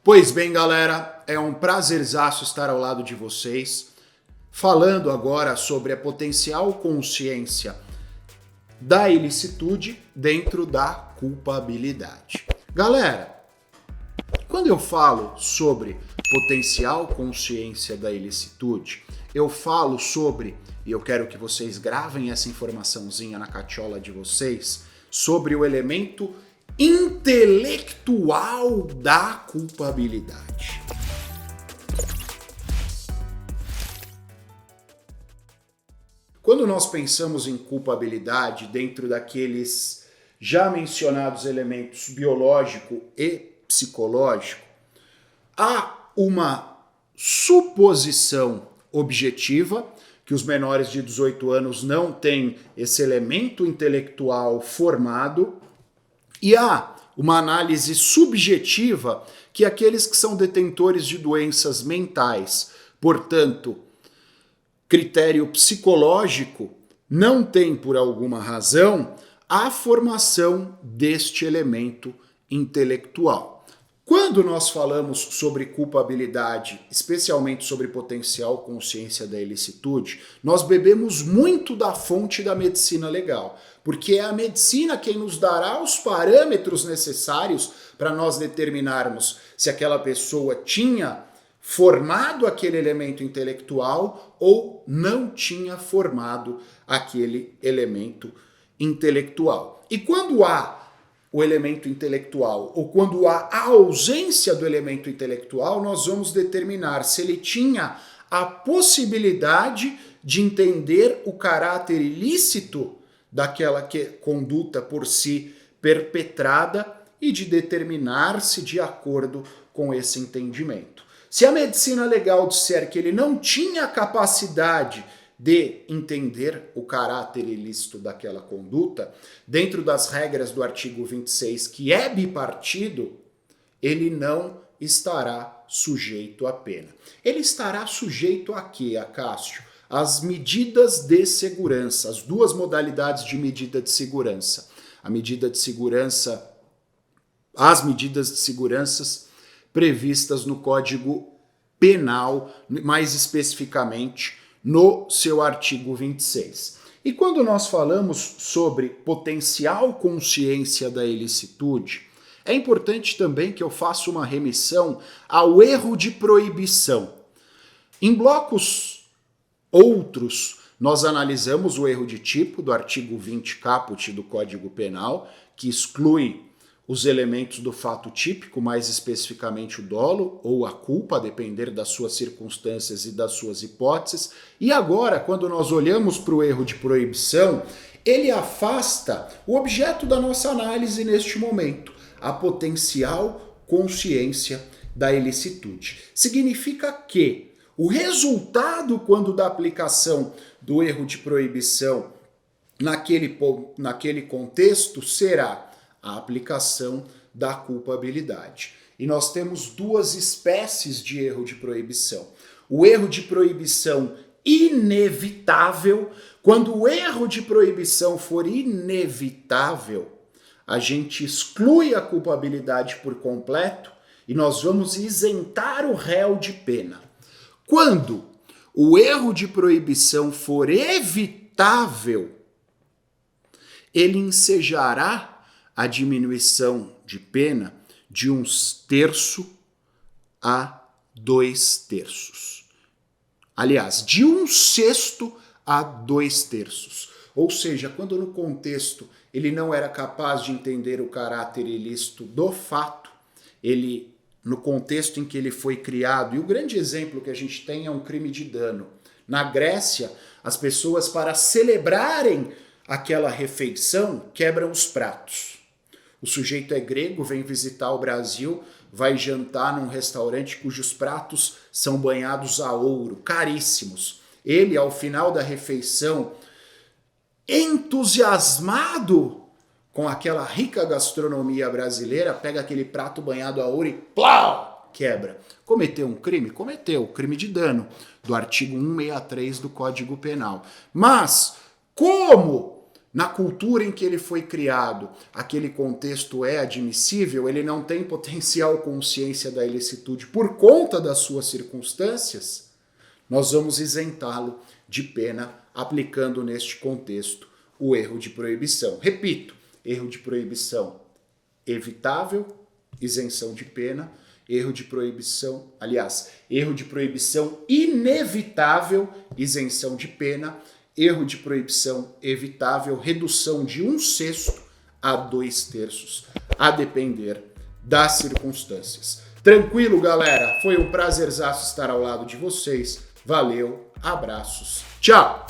Pois bem, galera, é um prazerzaço estar ao lado de vocês, falando agora sobre a potencial consciência da ilicitude dentro da culpabilidade. Galera, quando eu falo sobre potencial consciência da ilicitude, eu falo sobre, e eu quero que vocês gravem essa informaçãozinha na cachola de vocês, sobre o elemento intelectual da culpabilidade. Quando nós pensamos em culpabilidade dentro daqueles já mencionados elementos biológico e psicológico, há uma suposição objetiva que os menores de 18 anos não têm esse elemento intelectual formado, e há uma análise subjetiva que aqueles que são detentores de doenças mentais, portanto, critério psicológico, não tem, por alguma razão, a formação deste elemento intelectual. Quando nós falamos sobre culpabilidade, especialmente sobre potencial consciência da ilicitude, nós bebemos muito da fonte da medicina legal, porque é a medicina quem nos dará os parâmetros necessários para nós determinarmos se aquela pessoa tinha formado aquele elemento intelectual ou não tinha formado aquele elemento intelectual. E quando há o elemento intelectual, ou quando há a ausência do elemento intelectual, nós vamos determinar se ele tinha a possibilidade de entender o caráter ilícito daquela conduta por si perpetrada e de determinar-se de acordo com esse entendimento. Se a medicina legal disser que ele não tinha capacidade de entender o caráter ilícito daquela conduta, dentro das regras do artigo 26, que é bipartido, ele não estará sujeito à pena. Ele estará sujeito a quê, Acácio? As medidas de segurança, as duas modalidades de medida de segurança. As medidas de segurança previstas no Código Penal, mais especificamente no seu artigo 26. E quando nós falamos sobre potencial consciência da ilicitude, é importante também que eu faça uma remissão ao erro de proibição. Em blocos outros, nós analisamos o erro de tipo do artigo 20 caput do Código Penal, que exclui os elementos do fato típico, mais especificamente o dolo ou a culpa, a depender das suas circunstâncias e das suas hipóteses. E agora, quando nós olhamos para o erro de proibição, ele afasta o objeto da nossa análise neste momento, a potencial consciência da ilicitude. Significa que o resultado, quando da aplicação do erro de proibição naquele contexto, será a aplicação da culpabilidade. E nós temos duas espécies de erro de proibição. O erro de proibição inevitável. Quando o erro de proibição for inevitável, a gente exclui a culpabilidade por completo e nós vamos isentar o réu de pena. Quando o erro de proibição for evitável, ele ensejará a diminuição de pena de 1/3 a 2/3. Aliás, de 1/6 a 2/3. Ou seja, quando no contexto ele não era capaz de entender o caráter ilícito do fato, ele, no contexto em que ele foi criado, e o grande exemplo que a gente tem é um crime de dano. Na Grécia, as pessoas, para celebrarem aquela refeição, quebram os pratos. O sujeito é grego, vem visitar o Brasil, vai jantar num restaurante cujos pratos são banhados a ouro, caríssimos. Ele, ao final da refeição, entusiasmado com aquela rica gastronomia brasileira, pega aquele prato banhado a ouro e plau, quebra. Cometeu um crime? Cometeu, crime de dano, do artigo 163 do Código Penal. Mas, como na cultura em que ele foi criado, aquele contexto é admissível, ele não tem potencial consciência da ilicitude por conta das suas circunstâncias, nós vamos isentá-lo de pena aplicando neste contexto o erro de proibição. Repito, erro de proibição evitável, isenção de pena, erro de proibição, aliás, erro de proibição inevitável, isenção de pena, erro de proibição evitável, redução de 1/6 a 2/3, a depender das circunstâncias. Tranquilo, galera? Foi um prazerzaço estar ao lado de vocês. Valeu, abraços, tchau!